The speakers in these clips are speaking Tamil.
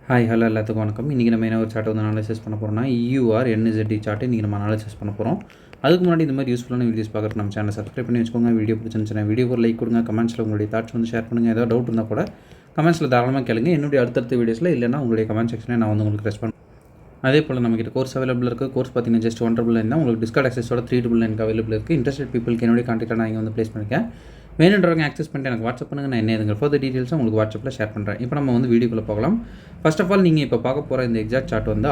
ஹாய் ஹலோ எல்லாத்துக்கும் வணக்கம். இன்றைக்கி நம்ம என்ன ஒரு சார்ட் வந்து அனாலிசிஸ் பண்ண போகிறோம்னா EUR NZD சார்ட் இன்றைக்கி நம்ம அனாலிசிஸ் பண்ண போகிறோம். அதுக்கு முன்னாடி இந்த மாதிரி யூஸ்ஃபுல்லான வீடியோஸ் பார்க்குறதுக்கு நம்ம சேனலை சப்ஸ்கிரைப் பண்ணி வச்சுக்கோங்க. வீடியோ பிடிச்சிருந்துச்சுன்னா வீடியோ ஒரு லைக் கொடுங்க. கமெண்ட்ஸில் உங்களுடைய தாட்ஸ் வந்து ஷேர் பண்ணுங்கள். ஏதாவது டவுட் இருந்தால் கூட கமெண்ட்ஸில் தாராளமாக கேளுங்க. என்னுடைய அடுத்தடுத்த வீடியோஸில் இல்லைனா உங்களுடைய கமெண்ட் செக்ஷனில் நான் வந்து உங்களுக்கு ரெஸ்பாண்ட். அதே போல் நம்மகிட்ட கோர்ஸ் அவைலபிள் இருக்குது. கோர்ஸ் பார்த்தீங்கன்னா ஜஸ்ட் 199 தான். உங்களுக்கு டிஸ்கவுண்ட் ஆக்சஸோட 399 அவைலபிள் இருக்குது. இன்ட்ரெஸ்டட் பீப்புளுக்கு என்னுடைய கான்டாக்டாக நான் இங்கே வந்து ப்ளேஸ் பண்ணியிருக்கேன். வேணுன்றவங்க ஆக்சஸ் பண்ணிட்டு எனக்கு வாட்ஸ்அப் பண்ணுங்கள். நான் என்ன இதுங்க ஃபர்தர் டீட்டெயில்ஸும் உங்களுக்கு வாட்ஸ்அப்பில் ஷேர் பண்ணுறேன். இப்போ நம்ம வந்து வீடியோக்குள்ளே போகலாம். ஃபர்ஸ்ட் ஆஃப் ஆல் நீங்கள் இப்போ பார்க்க போகிற இந்த எக்ஸாக்ட் சார்ட் வந்து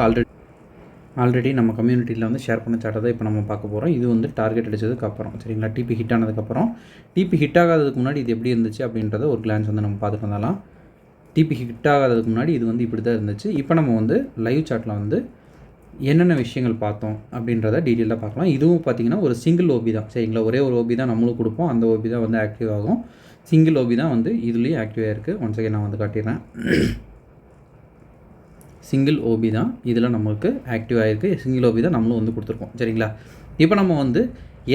ஆல்ரெடி நம்ம கம்யூனிட்டியில் வந்து ஷேர் பண்ண சார்ட்டை தான் இப்போ நம்ம பார்க்க போகிறோம். இது வந்து டார்கெட் அடிச்சதுக்கு அப்புறம் சரிங்களா, டிபி ஹிட் ஆனதுக்கப்புறம். டிபி ஹிட் ஆகாததுக்கு முன்னாடி இது எப்படி இருந்துச்சு அப்படின்றத ஒரு கிளான்ஸ் வந்து நம்ம பார்த்துட்டு வந்தாலாம். டிபி ஹிட் ஆகாததுக்கு முன்னாடி இது வந்து இப்படி தான் இருந்துச்சு. இப்போ நம்ம வந்து லைவ் சார்ட்டில் வந்து என்னென்ன விஷயங்கள் பார்த்தோம் அப்படின்றத டீட்டெயிலாக பார்க்கலாம். இதுவும் பார்த்திங்கன்னா ஒரு சிங்கிள் ஓபி தான் சரிங்களா. ஒரே ஒரு ஓபி தான் நம்மளும் கொடுப்போம். அந்த ஓபி தான் வந்து ஆக்டிவ் ஆகும். சிங்கிள் ஓபி தான் வந்து இதுலேயும் ஆக்டிவாக இருக்குது. ஒன் செகண்ட் நான் வந்து காட்டிடுறேன். சிங்கிள் ஓபி தான் இதில் நம்மளுக்கு ஆக்டிவ் ஆகிருக்கு. சிங்கிள் ஓபி தான் நம்மளும் வந்து கொடுத்துருக்கோம் சரிங்களா. இப்போ நம்ம வந்து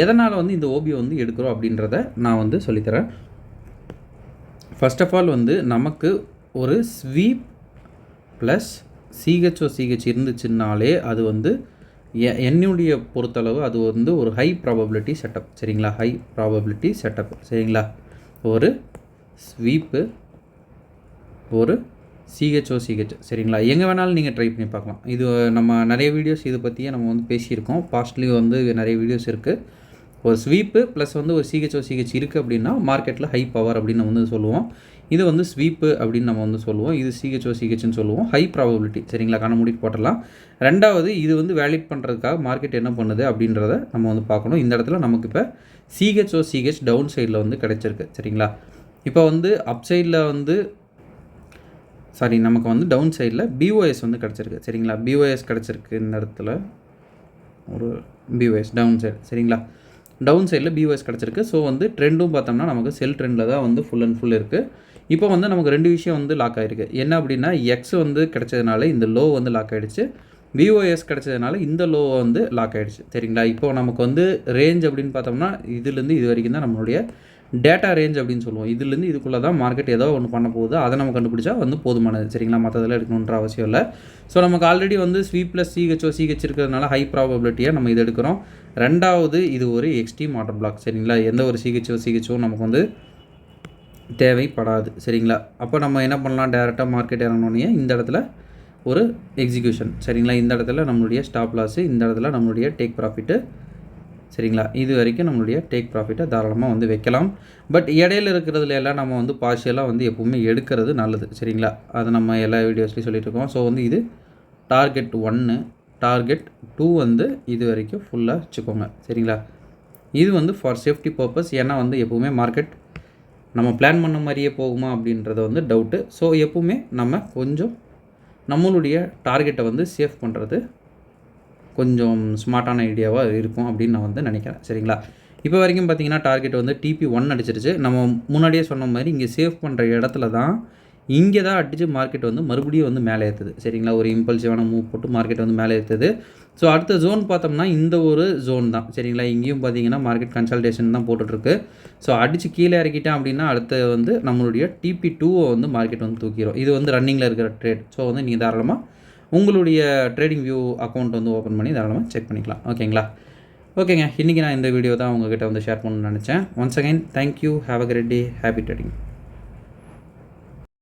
எதனால் வந்து இந்த ஓபியை வந்து எடுக்கிறோம் அப்படின்றத நான் வந்து சொல்லித்தரேன். ஃபர்ஸ்ட் ஆஃப் ஆல் வந்து நமக்கு ஒரு ஸ்வீப் ப்ளஸ் சிஹெச் இருந்துச்சுன்னாலே அது வந்து என்னுடைய பொறுத்தளவு அது வந்து ஒரு ஹை ப்ராபபிலிட்டி செட்டப் சரிங்களா. ஹை ப்ராபபிலிட்டி செட்டப் சரிங்களா. ஒரு ஸ்வீப்பு ஒரு சிஹெச் சரிங்களா. எங்கே வேணாலும் நீங்கள் ட்ரை பண்ணி பார்க்கலாம். இது நம்ம நிறைய வீடியோஸ் இதை பற்றியே நம்ம வந்து பேசியிருக்கோம். பாஸ்ட்லேயும் வந்து நிறைய வீடியோஸ் இருக்குது. ஒரு ஸ்வீப்பு ப்ளஸ் வந்து ஒரு சிஹெச் இருக்குது அப்படின்னா மார்க்கெட்டில் ஹை பவர் அப்படின்னு நம்ம வந்து சொல்லுவோம். இது வந்து ஸ்வீப்பு அப்படின்னு நம்ம வந்து சொல்லுவோம். இது சிஹெச்னு சொல்லுவோம். ஹை ப்ராபபிலிட்டி சரிங்களா. கண்ண மூடிட்டு போட்டலாம். ரெண்டாவது இது வந்து வேலிட் பண்ணுறதுக்காக மார்க்கெட் என்ன பண்ணுது அப்படின்றத நம்ம வந்து பார்க்கணும். இந்த இடத்துல நமக்கு இப்போ சிஹெச் டவுன் சைடில் வந்து கிடச்சிருக்கு சரிங்களா. இப்போ வந்து அப் சைடில் வந்து நமக்கு வந்து டவுன் சைடில் பிஓஎஸ் வந்து கிடச்சிருக்கு சரிங்களா. பிஓஎஸ் கிடச்சிருக்கு இந்த இடத்துல ஒரு பிஓஎஸ் டவுன் சைடு சரிங்களா. டவுன் சைடில் பிஓஎஸ் கிடச்சிருக்கு. ஸோ வந்து ட்ரெண்டும் பார்த்தோம்னா நமக்கு செல் ட்ரெண்டில் தான் வந்து ஃபுல் அண்ட் ஃபுல் இருக்குது. இப்போ வந்து நமக்கு ரெண்டு விஷயம் வந்து லாக் ஆகிருக்கு. என்ன அப்படின்னா எக்ஸ் வந்து கிடச்சதுனால இந்த லோ வந்து லாக் ஆகிடுச்சு. பிஓஎஸ் கிடச்சதுனால இந்த லோ வந்து லாக் ஆகிடுச்சு சரிங்களா. இப்போ நமக்கு வந்து ரேஞ்ச் அப்படின்னு பார்த்தோம்னா இதுலேருந்து இது வரைக்கும் தான் நம்மளுடைய டேட்டா ரேஞ்ச் அப்படின்னு சொல்லுவோம். இதுலேருந்து இதுக்குள்ளே தான் மார்க்கெட் ஏதோ ஒன்று பண்ண போகுது. அதை நம்ம கண்டுபிடிச்சா வந்து போதுமானது சரிங்களா. மற்றதெல்லாம் எடுக்கணுன்ற அவசியம் இல்லை. ஸோ நமக்கு ஆல்ரெடி வந்து ஸ்வீப் ப்ளஸ் சிஹெச் இருக்கிறதுனால ஹை ப்ராபபிலிட்டியாக நம்ம இது எடுக்கிறோம். ரெண்டாவது இது ஒரு எக்ஸ்ட்ரீம் ஆர்டர் பிளாக் சரிங்களா. எந்த ஒரு சிஹெச்சோ நமக்கு வந்து தேவைப்படாது சரிங்களா. அப்போ நம்ம என்ன பண்ணலாம், டேரெக்டாக மார்க்கெட் இறங்கினோடனே இந்த இடத்துல ஒரு எக்ஸிக்யூஷன் சரிங்களா. இந்த இடத்துல நம்மளுடைய ஸ்டாப் லாஸு, இந்த இடத்துல நம்மளுடைய டேக் ப்ராஃபிட்டு சரிங்களா. இது வரைக்கும் நம்மளுடைய டேக் ப்ராஃபிட்டை தாராளமாக வந்து வைக்கலாம். பட் இடையில இருக்கிறதுல எல்லாம் நம்ம வந்து பார்ஷியலாக வந்து எப்போவுமே எடுக்கிறது நல்லது சரிங்களா. அதை நம்ம எல்லா வீடியோஸ்லையும் சொல்லிட்டு இருக்கோம். ஸோ வந்து இது டார்கெட் 1 டார்கெட் 2 வந்து இது வரைக்கும் ஃபுல்லாக வச்சுக்கோங்க சரிங்களா. இது வந்து ஃபார் சேஃப்டி பர்பஸ். ஏன்னா வந்து எப்போவுமே மார்க்கெட் நம்ம பிளான் பண்ண மாதிரியே போகுமா அப்படின்றத வந்து டவுட்டு. ஸோ எப்போவுமே நம்ம கொஞ்சம் நம்மளுடைய டார்கெட்டை வந்து சேஃப் பண்ணுறது கொஞ்சம் ஸ்மார்ட்டான ஐடியாவாக இருக்கும் அப்படின்னு நான் வந்து நினைக்கிறேன் சரிங்களா. இப்போ வரைக்கும் பார்த்தீங்கன்னா டார்கெட் வந்து TP1 அடிச்சிருச்சு. நம்ம முன்னாடியே சொன்ன மாதிரி இங்கே சேவ் பண்ணுற இடத்துல தான் இங்கே தான் அடித்து மார்க்கெட் வந்து மறுபடியும் வந்து மேலே ஏற்றுது சரிங்களா. ஒரு இம்பல்சிவான மூவ் போட்டு மார்க்கெட் வந்து மேலே ஏற்றுது. ஸோ அடுத்த ஜோன் பார்த்தோம்னா இந்த ஒரு ஜோன் தான் சரிங்களா. இங்கேயும் பார்த்தீங்கன்னா மார்க்கெட் கன்சல்டேஷன் தான் போட்டுட்ருக்கு. ஸோ அடித்து கீழே இறக்கிட்டேன் அப்படின்னா அடுத்து வந்து நம்மளுடைய TP2 வந்து மார்க்கெட் வந்து தூக்கிடும். இது வந்து ரன்னிங்கில் இருக்கிற ட்ரேட். ஸோ வந்து நீங்கள் தாராளமாக உங்களுடைய ட்ரேடிங் வியூ அக்கௌண்ட் வந்து ஓப்பன் பண்ணி தாராளமாக செக் பண்ணிக்கலாம் ஓகேங்களா. ஓகேங்க, இன்றைக்கி நான் இந்த வீடியோ தான் உங்ககிட்ட வந்து ஷேர் பண்ணணும்னு நினச்சேன். Once again thank you. Have a great day. Happy trading.